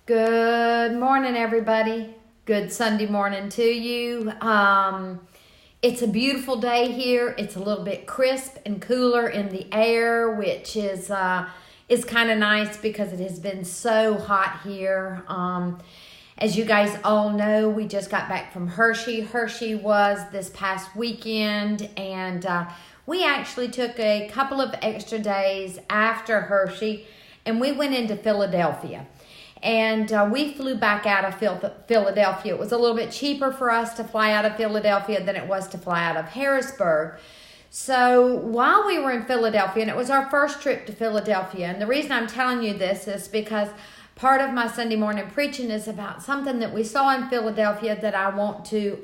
Good morning, everybody. Good Sunday morning to you. It's a beautiful day here. It's a little bit crisp and cooler in the air, which is kind of nice because it has been so hot here. As you guys all know, we just got back from Hershey. Hershey was this past weekend, and we actually took a couple of extra days after Hershey, and we went into Philadelphia. And we flew back out of Philadelphia. It was a little bit cheaper for us to fly out of Philadelphia than it was to fly out of Harrisburg. So while we were in Philadelphia, and it was our first trip to Philadelphia, and the reason I'm telling you this is because part of my Sunday morning preaching is about something that we saw in Philadelphia that I want to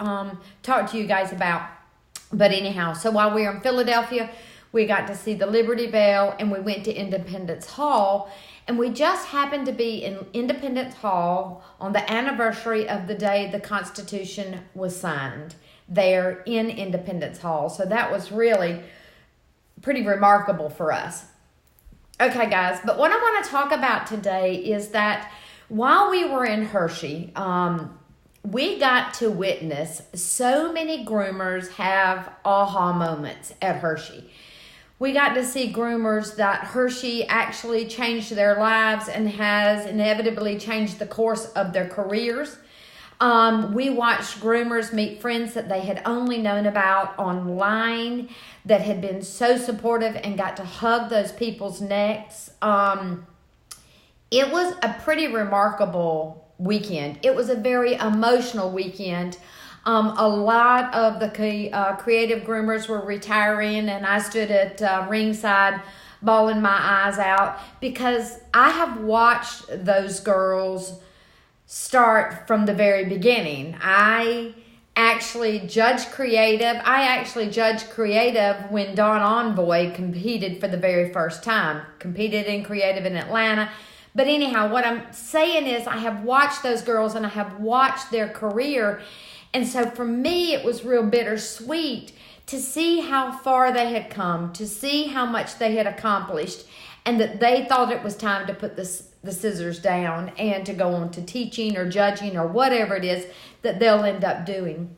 talk to you guys about. But anyhow, so while we were in Philadelphia, we got to see the Liberty Bell, and we went to Independence Hall. And we just happened to be in Independence Hall on the anniversary of the day the Constitution was signed there in Independence Hall. So that was really pretty remarkable for us. Okay, guys, but what I want to talk about today is that while we were in Hershey, we got to witness so many groomers have aha moments at Hershey. We got to see groomers that Hershey actually changed their lives and has inevitably changed the course of their careers. We watched groomers meet friends that they had only known about online that had been so supportive and got to hug those people's necks. It was a pretty remarkable weekend. It was a very emotional weekend. A lot of the creative groomers were retiring, and I stood at ringside bawling my eyes out because I have watched those girls start from the very beginning. I actually judged creative when Dawn Envoy competed for the very first time, competed in creative in Atlanta. But anyhow, what I'm saying is I have watched those girls and I have watched their career. And so for me, it was real bittersweet to see how far they had come, to see how much they had accomplished, and that they thought it was time to put the scissors down and to go on to teaching or judging or whatever it is that they'll end up doing.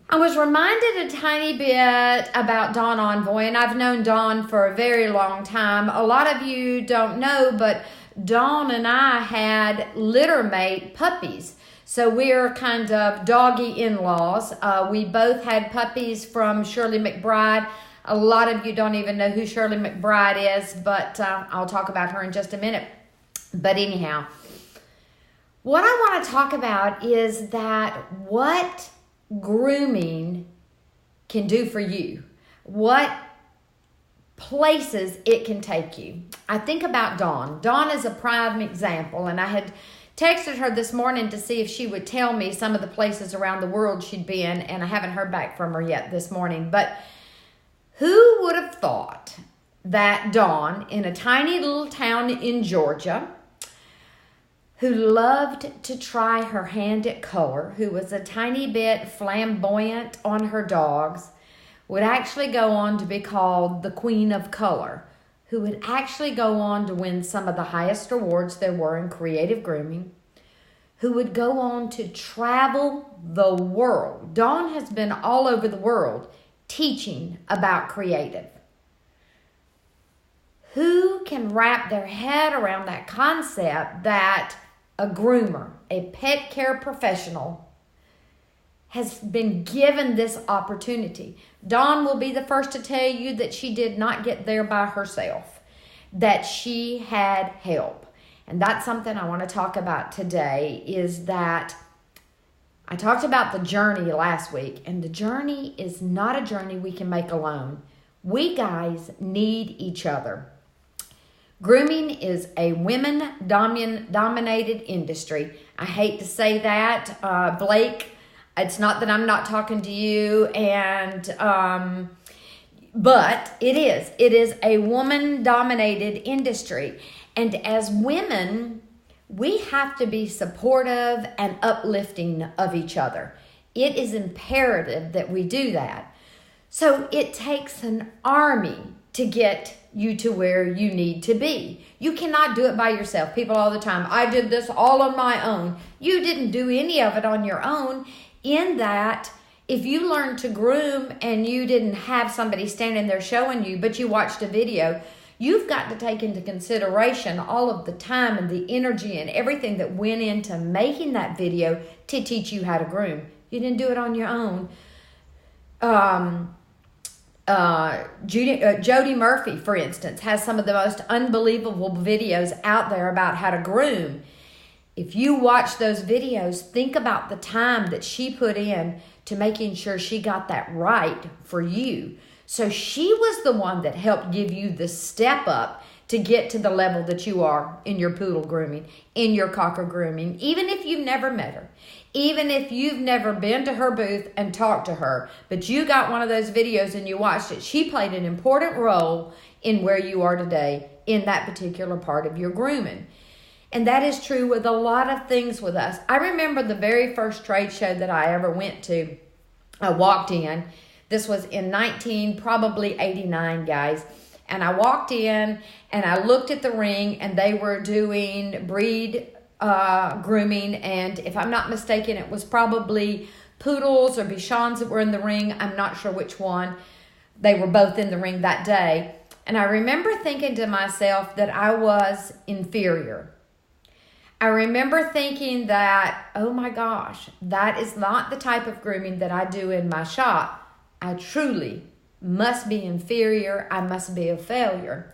I was reminded a tiny bit about Dawn Envoy, and I've known Dawn for a very long time. A lot of you don't know, but Dawn and I had littermate puppies. So we're kind of doggy in-laws. We both had puppies from Shirley McBride. A lot of you don't even know who Shirley McBride is, but I'll talk about her in just a minute. But anyhow, what I want to talk about is that what grooming can do for you, what places it can take you. I think about Dawn. Dawn is a prime example, and I had texted her this morning to see if she would tell me some of the places around the world she'd been, and I haven't heard back from her yet this morning. But who would have thought that Dawn, in a tiny little town in Georgia, who loved to try her hand at color, who was a tiny bit flamboyant on her dogs, would actually go on to be called the Queen of Color, who would actually go on to win some of the highest awards there were in creative grooming, who would go on to travel the world. Dawn has been all over the world teaching about creative. Who can wrap their head around that concept that a groomer, a pet care professional, has been given this opportunity? Dawn will be the first to tell you that she did not get there by herself, that she had help. And that's something I want to talk about today, is that I talked about the journey last week, and the journey is not a journey we can make alone. We guys need each other. Grooming is a women-dominated industry. I hate to say that, Blake. It's not that I'm not talking to you, but it is. It is a woman-dominated industry. And as women, we have to be supportive and uplifting of each other. It is imperative that we do that. So it takes an army to get you to where you need to be. You cannot do it by yourself. People all the time, I did this all on my own. You didn't do any of it on your own. In that, if you learned to groom and you didn't have somebody standing there showing you, but you watched a video, you've got to take into consideration all of the time and the energy and everything that went into making that video to teach you how to groom. You didn't do it on your own. Jody Murphy, for instance, has some of the most unbelievable videos out there about how to groom. If you watch those videos, think about the time that she put in to making sure she got that right for you. So she was the one that helped give you the step up to get to the level that you are in your poodle grooming, in your cocker grooming, even if you've never met her, even if you've never been to her booth and talked to her, but you got one of those videos and you watched it. She played an important role in where you are today in that particular part of your grooming. And that is true with a lot of things with us. I remember the very first trade show that I ever went to. I walked in. This was in probably 89, guys. And I walked in and I looked at the ring and they were doing breed grooming. And if I'm not mistaken, it was probably poodles or Bichons that were in the ring. I'm not sure which one. They were both in the ring that day. And I remember thinking to myself that I was inferior. I remember thinking that, oh my gosh, that is not the type of grooming that I do in my shop. I truly must be inferior. I must be a failure.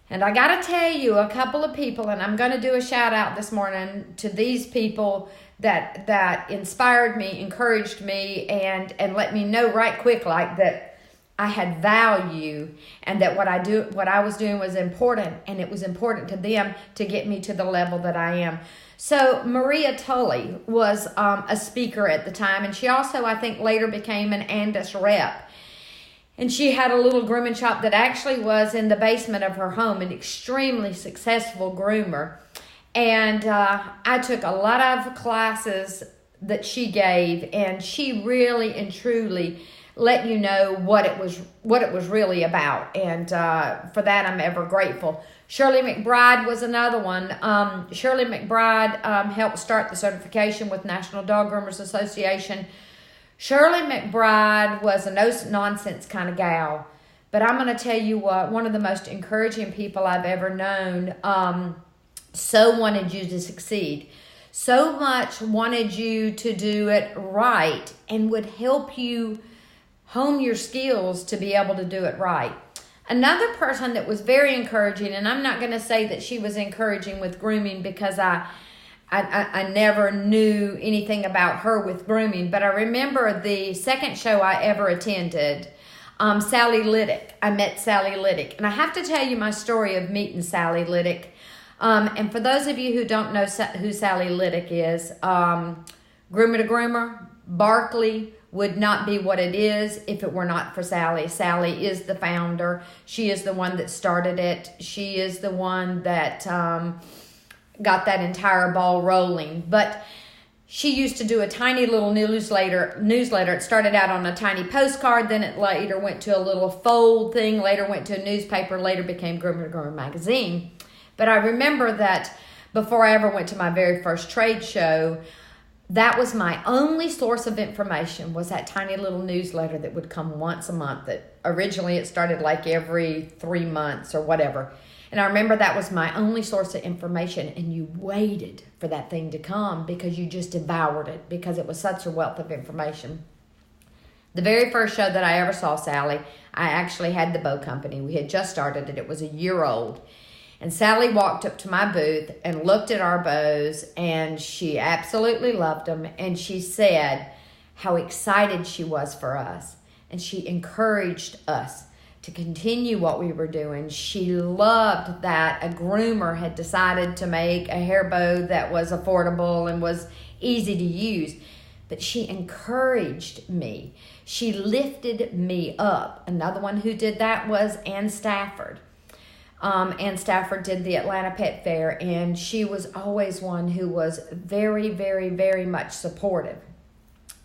And I got to tell you, a couple of people, and I'm going to do a shout out this morning to these people that inspired me, encouraged me, and let me know right quick like that I had value and that what I was doing was important, and it was important to them to get me to the level that I am. So Maria Tully was a speaker at the time, and she also, I think, later became an Andis rep. And she had a little grooming shop that actually was in the basement of her home, an extremely successful groomer. And I took a lot of classes that she gave, and she really and truly let you know what it was really about. And for that, I'm ever grateful. Shirley McBride was another one. Shirley McBride helped start the certification with National Dog Groomers Association. Shirley McBride was a no-nonsense kind of gal. But I'm going to tell you what, one of the most encouraging people I've ever known so wanted you to succeed. So much wanted you to do it right and would help you hone your skills to be able to do it right. Another person that was very encouraging, and I'm not going to say that she was encouraging with grooming because I never knew anything about her with grooming, but I remember the second show I ever attended, Sally Liddick. I met Sally Liddick, and I have to tell you my story of meeting Sally Liddick. And for those of you who don't know who Sally Liddick is, Groomer to Groomer, Barkley would not be what it is if it were not for Sally. Sally is the founder. She is the one that started it. She is the one that got that entire ball rolling. But she used to do a tiny little newsletter. It started out on a tiny postcard, then it later went to a little fold thing, later went to a newspaper, later became Groomer to Groomer magazine. But I remember that before I ever went to my very first trade show, that was my only source of information, was that tiny little newsletter that would come once a month. That originally it started like every 3 months or whatever. And I remember that was my only source of information, and you waited for that thing to come because you just devoured it because it was such a wealth of information. The very first show that I ever saw Sally, I actually had the bow company. We had just started it. It was a year old. And Sally walked up to my booth and looked at our bows, and she absolutely loved them. And she said how excited she was for us. And she encouraged us to continue what we were doing. She loved that a groomer had decided to make a hair bow that was affordable and was easy to use. But she encouraged me. She lifted me up. Another one who did that was Ann Stafford. Ann Stafford did the Atlanta Pet Fair, and she was always one who was very, very, very much supportive.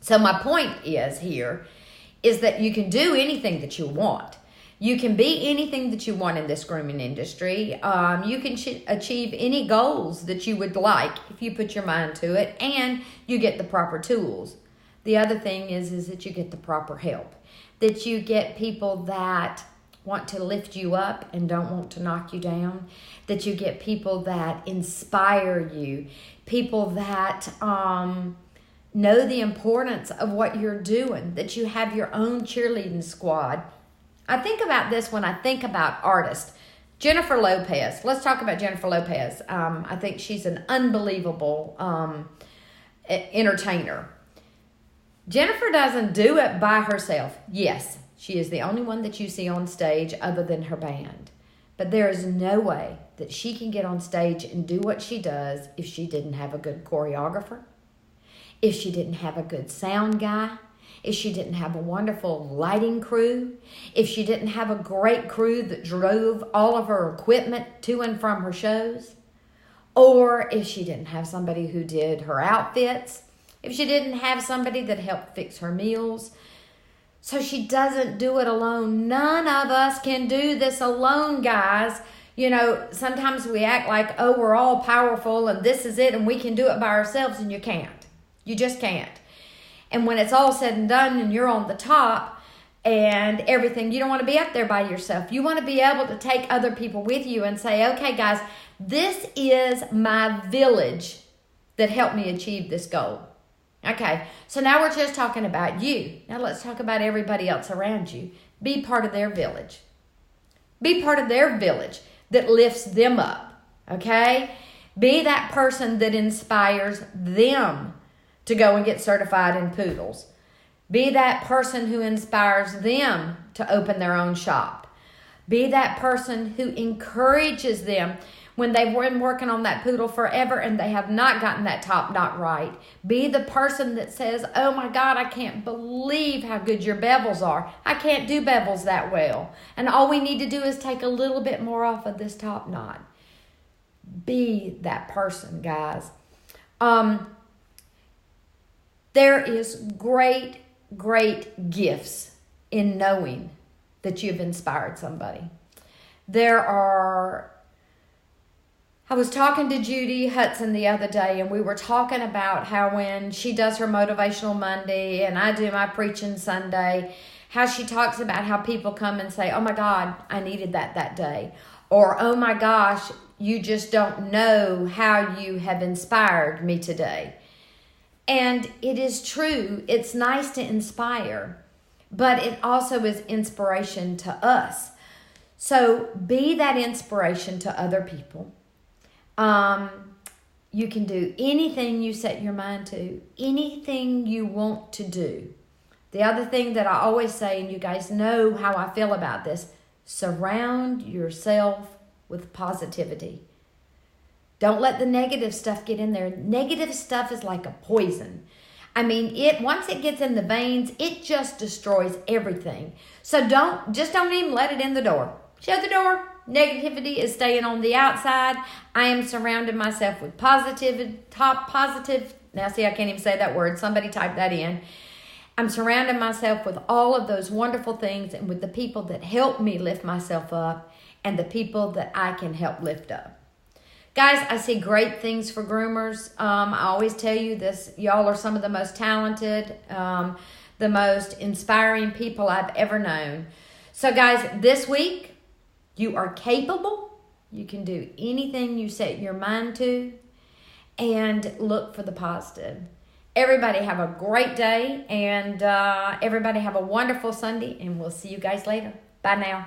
So my point is that you can do anything that you want. You can be anything that you want in this grooming industry. You can achieve any goals that you would like if you put your mind to it and you get the proper tools. The other thing is that you get the proper help, that you get people that want to lift you up and don't want to knock you down, that you get people that inspire you, people that know the importance of what you're doing, that you have your own cheerleading squad. I think about this when I think about artists. Jennifer Lopez. Let's talk about Jennifer Lopez. I think she's an unbelievable entertainer. Jennifer doesn't do it by herself. Yes, she is the only one that you see on stage other than her band. But there is no way that she can get on stage and do what she does if she didn't have a good choreographer, if she didn't have a good sound guy, if she didn't have a wonderful lighting crew, if she didn't have a great crew that drove all of her equipment to and from her shows, or if she didn't have somebody who did her outfits, if she didn't have somebody that helped fix her meals. So she doesn't do it alone. None of us can do this alone, guys. You know, sometimes we act like, oh, we're all powerful and this is it and we can do it by ourselves, and you can't. You just can't. And when it's all said and done and you're on the top and everything, you don't want to be up there by yourself. You want to be able to take other people with you and say, okay, guys, this is my village that helped me achieve this goal. Okay, so now we're just talking about you. Now let's talk about everybody else around you. Be part of their village. Be part of their village that lifts them up, okay? Be that person that inspires them to go and get certified in poodles. Be that person who inspires them to open their own shop. Be that person who encourages them when they've been working on that poodle forever and they have not gotten that top knot right. Be the person that says, oh my God, I can't believe how good your bevels are. I can't do bevels that well. And all we need to do is take a little bit more off of this top knot. Be that person, guys. There is great gifts in knowing that you've inspired somebody. I was talking to Judy Hudson the other day, and we were talking about how when she does her Motivational Monday and I do my Preaching Sunday, how she talks about how people come and say, oh my God, I needed that day. Or, oh my gosh, you just don't know how you have inspired me today. And it is true. It's nice to inspire, but it also is inspiration to us. So be that inspiration to other people. You can do anything you set your mind to, anything you want to do. The other thing that I always say, and you guys know how I feel about this, surround yourself with positivity. Don't let the negative stuff get in there. Negative stuff is like a poison. I mean, once it gets in the veins, it just destroys everything. So don't even let it in the door. Shut the door. Negativity is staying on the outside. I am surrounding myself with positive. Now see, I can't even say that word. Somebody type that in. I'm surrounding myself with all of those wonderful things and with the people that help me lift myself up and the people that I can help lift up. Guys, I see great things for groomers. I always tell you this. Y'all are some of the most talented, the most inspiring people I've ever known. So guys, this week, you are capable. You can do anything you set your mind to. And look for the positive. Everybody have a great day. And everybody have a wonderful Sunday. And we'll see you guys later. Bye now.